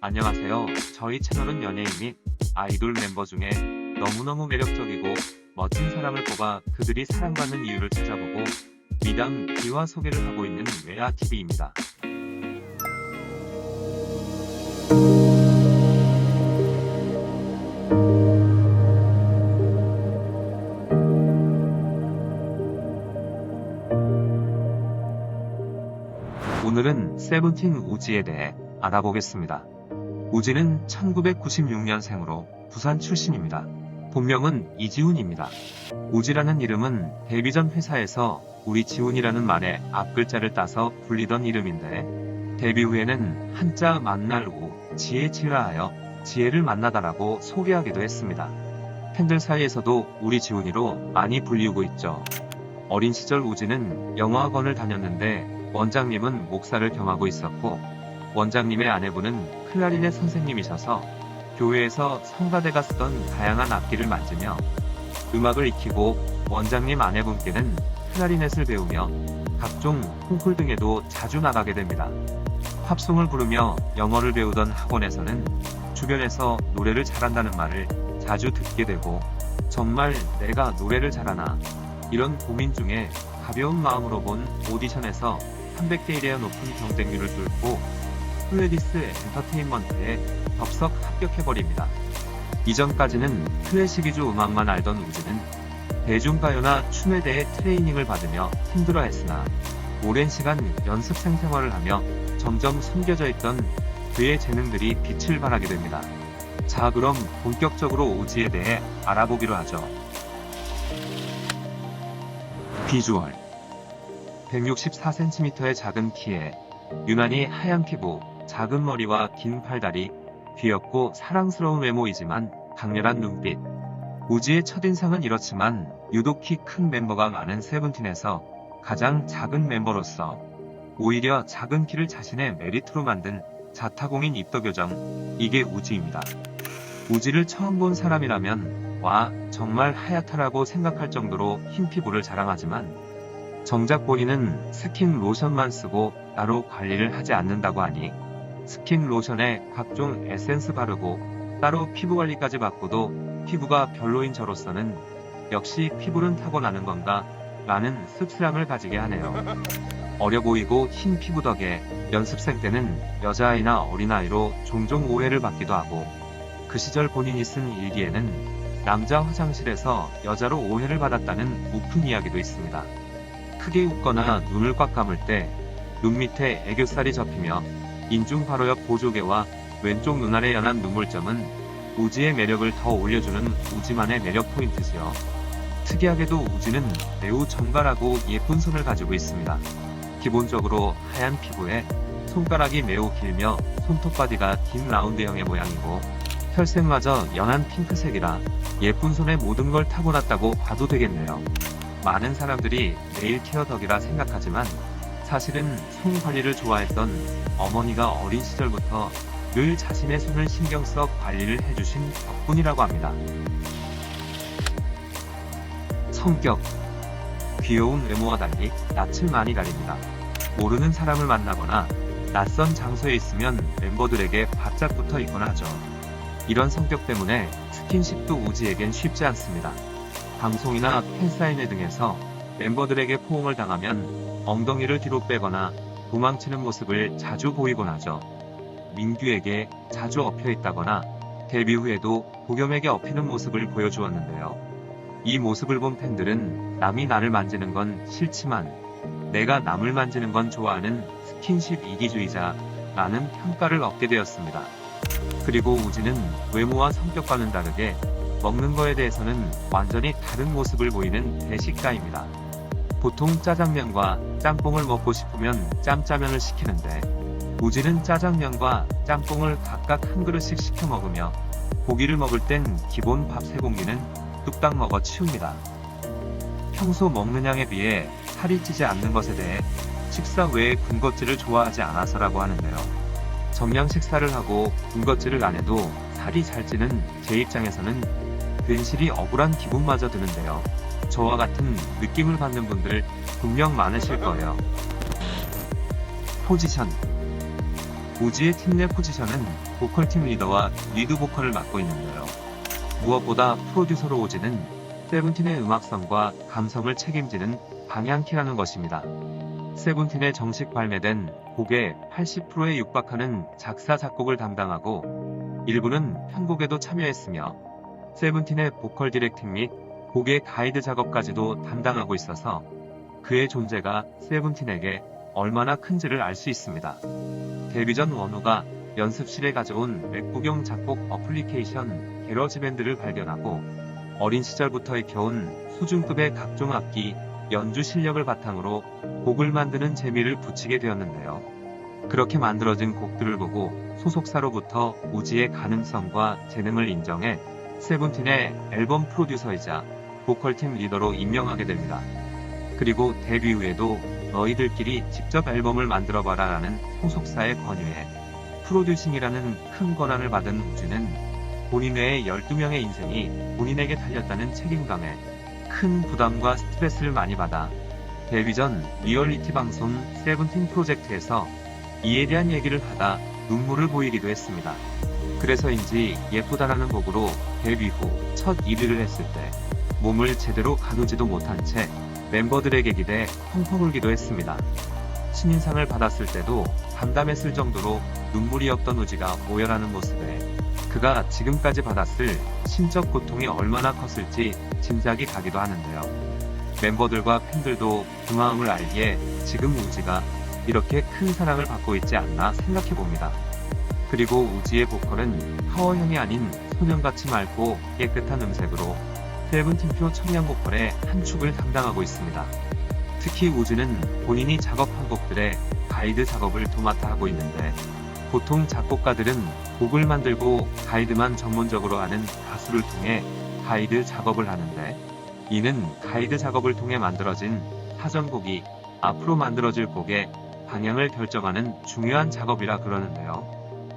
안녕하세요. 저희 채널은 연예인 및 아이돌 멤버 중에 너무너무 매력적이고 멋진 사람을 뽑아 그들이 사랑받는 이유를 찾아보고 미담, 비화 소개를 하고 있는 외아TV입니다. 오늘은 세븐틴 우지에 대해 알아보겠습니다. 우지는 1996년생으로 부산 출신입니다. 본명은 이지훈입니다. 우지라는 이름은 데뷔 전 회사에서 우리 지훈이라는 말의 앞글자를 따서 불리던 이름인데 데뷔 후에는 한자 만날 우, 지혜 지라하여 지혜를 만나다라고 소개하기도 했습니다. 팬들 사이에서도 우리 지훈이로 많이 불리우고 있죠. 어린 시절 우지는 영어학원을 다녔는데 원장님은 목사를 겸하고 있었고 원장님의 아내분은 클라리넷 선생님이셔서 교회에서 성가대가 쓰던 다양한 악기를 만지며 음악을 익히고 원장님 아내분께는 클라리넷을 배우며 각종 콩쿨 등에도 자주 나가게 됩니다. 팝송을 부르며 영어를 배우던 학원에서는 주변에서 노래를 잘한다는 말을 자주 듣게 되고 정말 내가 노래를 잘하나 이런 고민 중에 가벼운 마음으로 본 오디션에서 300대 1의 높은 경쟁률을 뚫고 플레디스 엔터테인먼트에 덥석 합격해버립니다. 이전까지는 클래식 위주 음악만 알던 우지는 대중가요나 춤에 대해 트레이닝을 받으며 힘들어했으나 오랜 시간 연습생 생활을 하며 점점 숨겨져 있던 그의 재능들이 빛을 발하게 됩니다. 자, 그럼 본격적으로 우지에 대해 알아보기로 하죠. 비주얼 164cm의 작은 키에 유난히 하얀 피부, 작은 머리와 긴 팔다리, 귀엽고 사랑스러운 외모이지만 강렬한 눈빛. 우지의 첫인상은 이렇지만 유독 키 큰 멤버가 많은 세븐틴에서 가장 작은 멤버로서 오히려 작은 키를 자신의 메리트로 만든 자타공인 입덕요정, 이게 우지입니다. 우지를 처음 본 사람이라면 와, 정말 하얗다라고 생각할 정도로 흰 피부를 자랑하지만 정작 본인은 스킨 로션만 쓰고 따로 관리를 하지 않는다고 하니 스킨 로션에 각종 에센스 바르고 따로 피부 관리까지 받고도 피부가 별로인 저로서는 역시 피부는 타고나는 건가? 라는 씁쓸함을 가지게 하네요. 어려 보이고 흰 피부 덕에 연습생 때는 여자아이나 어린아이로 종종 오해를 받기도 하고 그 시절 본인이 쓴 일기에는 남자 화장실에서 여자로 오해를 받았다는 우픈 이야기도 있습니다. 크게 웃거나 눈을 꽉 감을 때 눈 밑에 애교살이 접히며 인중 바로 옆 보조개와 왼쪽 눈알의 연한 눈물점은 우지의 매력을 더 올려주는 우지만의 매력 포인트지요. 특이하게도 우지는 매우 정갈하고 예쁜 손을 가지고 있습니다. 기본적으로 하얀 피부에 손가락이 매우 길며 손톱바디가 긴 라운드형의 모양이고 혈색마저 연한 핑크색이라 예쁜 손에 모든 걸 타고났다고 봐도 되겠네요. 많은 사람들이 네일 케어 덕이라 생각하지만 사실은 손 관리를 좋아했던 어머니가 어린 시절부터 늘 자신의 손을 신경 써 관리를 해주신 덕분이라고 합니다. 성격 귀여운 외모와 달리 낯을 많이 가립니다. 모르는 사람을 만나거나 낯선 장소에 있으면 멤버들에게 바짝 붙어 있곤 하죠. 이런 성격 때문에 스킨십도 우지에겐 쉽지 않습니다. 방송이나 팬사인회 등에서 멤버들에게 포옹을 당하면 엉덩이를 뒤로 빼거나 도망치는 모습을 자주 보이곤 하죠. 민규에게 자주 엎혀 있다거나 데뷔 후에도 보겸에게 엎이는 모습을 보여주었는데요. 이 모습을 본 팬들은 남이 나를 만지는 건 싫지만 내가 남을 만지는 건 좋아하는 스킨십 이기주의자라는 평가를 얻게 되었습니다. 그리고 우지는 외모와 성격과는 다르게 먹는 거에 대해서는 완전히 다른 모습을 보이는 대식가입니다. 보통 짜장면과 짬뽕을 먹고 싶으면 짬짜면을 시키는데 우지는 짜장면과 짬뽕을 각각 한 그릇씩 시켜 먹으며 고기를 먹을 땐 기본 밥 3공기는 뚝딱 먹어 치웁니다. 평소 먹는 양에 비해 살이 찌지 않는 것에 대해 식사 외에 군것질을 좋아하지 않아서라고 하는데요. 정량 식사를 하고 군것질을 안 해도 살이 잘 찌는 제 입장에서는 괜시리 억울한 기분마저 드는데요. 저와 같은 느낌을 받는 분들 분명 많으실 거예요. 포지션 우지의 팀 내 포지션은 보컬팀 리더와 리드 보컬을 맡고 있는데요. 무엇보다 프로듀서로 우지는 세븐틴의 음악성과 감성을 책임지는 방향키라는 것입니다. 세븐틴의 정식 발매된 곡의 80%에 육박하는 작사 작곡을 담당하고 일부는 편곡에도 참여했으며 세븐틴의 보컬 디렉팅 및 곡의 가이드 작업까지도 담당하고 있어서 그의 존재가 세븐틴에게 얼마나 큰지를 알 수 있습니다. 데뷔 전 원우가 연습실에 가져온 맥북용 작곡 어플리케이션 게러지밴드를 발견하고 어린 시절부터 익혀온 수준급의 각종 악기, 연주 실력을 바탕으로 곡을 만드는 재미를 붙이게 되었는데요. 그렇게 만들어진 곡들을 보고 소속사로부터 우지의 가능성과 재능을 인정해 세븐틴의 앨범 프로듀서이자 보컬팀 리더로 임명하게 됩니다. 그리고 데뷔 후에도 너희들끼리 직접 앨범을 만들어봐라 라는 소속사의 권유에 프로듀싱이라는 큰 권한을 받은 우지는 본인 외의 12명의 인생이 본인에게 달렸다는 책임감에 큰 부담과 스트레스를 많이 받아 데뷔 전 리얼리티 방송 세븐틴 프로젝트에서 이에 대한 얘기를 하다 눈물을 보이기도 했습니다. 그래서인지 예쁘다라는 곡으로 데뷔 후 첫 1위를 했을 때 몸을 제대로 가누지도 못한 채 멤버들에게 기대 펑펑 울기도 했습니다. 신인상을 받았을 때도 담담했을 정도로 눈물이 없던 우지가 오열하는 모습에 그가 지금까지 받았을 심적 고통이 얼마나 컸을지 짐작이 가기도 하는데요. 멤버들과 팬들도 그 마음을 알기에 지금 우지가 이렇게 큰 사랑을 받고 있지 않나 생각해봅니다. 그리고 우지의 보컬은 파워형이 아닌 소년같이 맑고 깨끗한 음색으로 세븐틴표 청량 보컬의 한 축을 담당하고 있습니다. 특히 우지는 본인이 작업한 곡들의 가이드 작업을 도맡아 하고 있는데 보통 작곡가들은 곡을 만들고 가이드만 전문적으로 하는 가수를 통해 가이드 작업을 하는데 이는 가이드 작업을 통해 만들어진 사전곡이 앞으로 만들어질 곡의 방향을 결정하는 중요한 작업이라 그러는데요.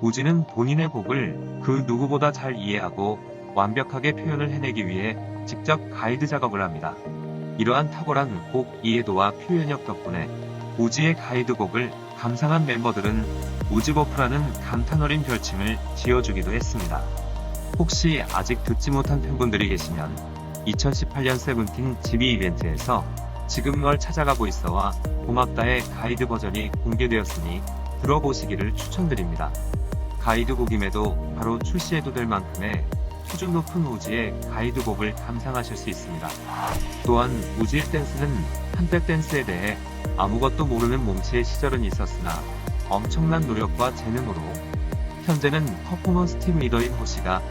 우지는 본인의 곡을 그 누구보다 잘 이해하고 완벽하게 표현을 해내기 위해 직접 가이드 작업을 합니다. 이러한 탁월한 곡 이해도와 표현력 덕분에 우지의 가이드곡을 감상한 멤버들은 우지버프라는 감탄 어린 별칭을 지어주기도 했습니다. 혹시 아직 듣지 못한 팬분들이 계시면 2018년 세븐틴 GB 이벤트에서 지금 널 찾아가고 있어와 고맙다의 가이드 버전이 공개되었으니 들어보시기를 추천드립니다. 가이드곡임에도 바로 출시해도 될 만큼의 수준 높은 우지의 가이드곡을 감상하실 수 있습니다. 또한 우지의 댄스는 한때 댄스에 대해 아무것도 모르는 몸치의 시절은 있었으나 엄청난 노력과 재능으로 현재는 퍼포먼스 팀 리더인 호시가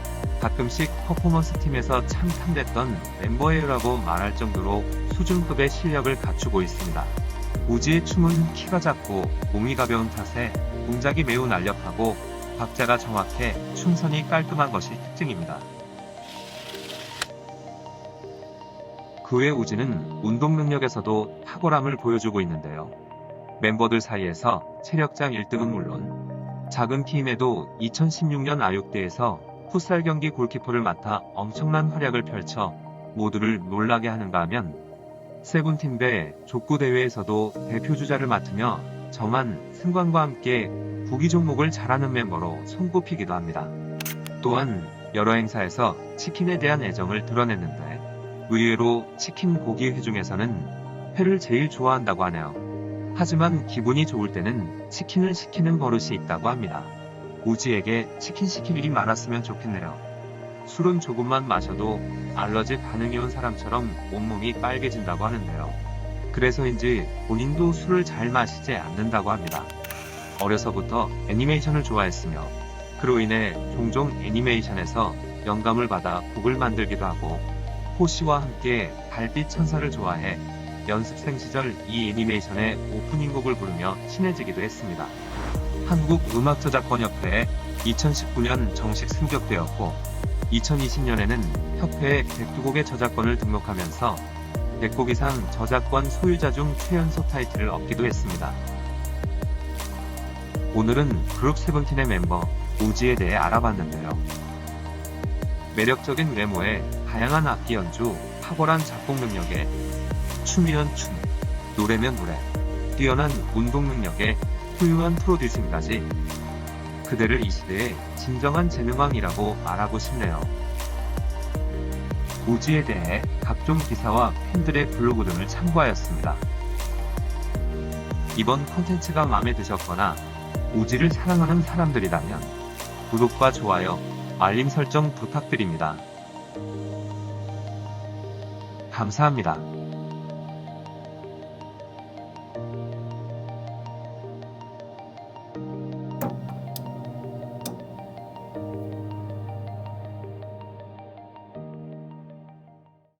가끔씩 퍼포먼스 팀에서 참 탐냈던 멤버예요라고 말할 정도로 수준급의 실력을 갖추고 있습니다. 우지의 춤은 키가 작고 몸이 가벼운 탓에 동작이 매우 날렵하고 박자가 정확해 춤선이 깔끔한 것이 특징입니다. 그 외 우지는 운동 능력에서도 탁월함을 보여주고 있는데요. 멤버들 사이에서 체력장 1등은 물론 작은 키임에도 2016년 아육대에서 풋살 경기 골키퍼를 맡아 엄청난 활약을 펼쳐 모두를 놀라게 하는가 하면 세븐틴배 족구 대회에서도 대표주자를 맡으며 정한 승관과 함께 구기 종목을 잘하는 멤버로 손꼽히기도 합니다. 또한 여러 행사에서 치킨에 대한 애정을 드러냈는데 의외로 치킨 고기 회 중에서는 회를 제일 좋아한다고 하네요. 하지만 기분이 좋을 때는 치킨을 시키는 버릇이 있다고 합니다. 우지에게 치킨 시킬 일이 많았으면 좋겠네요. 술은 조금만 마셔도 알러지 반응이 온 사람처럼 온몸이 빨개진다고 하는데요. 그래서인지 본인도 술을 잘 마시지 않는다고 합니다. 어려서부터 애니메이션을 좋아했으며 그로 인해 종종 애니메이션에서 영감을 받아 곡을 만들기도 하고 호시와 함께 달빛 천사를 좋아해 연습생 시절 이 애니메이션의 오프닝 곡을 부르며 친해지기도 했습니다. 한국음악저작권협회에 2019년 정식 승격되었고 2020년에는 협회에 102곡의 저작권을 등록하면서 100곡 이상 저작권 소유자 중 최연소 타이틀을 얻기도 했습니다. 오늘은 그룹 세븐틴의 멤버 우지에 대해 알아봤는데요. 매력적인 외모에 다양한 악기 연주, 탁월한 작곡 능력에 춤이면 춤, 노래면 노래, 뛰어난 운동 능력에 훌륭한 프로듀싱까지 그대를 이 시대의 진정한 재능왕이라고 말하고 싶네요. 우지에 대해 각종 기사와 팬들의 블로그 등을 참고하였습니다. 이번 컨텐츠가 마음에 드셨거나 우지를 사랑하는 사람들이라면 구독과 좋아요, 알림 설정 부탁드립니다. 감사합니다.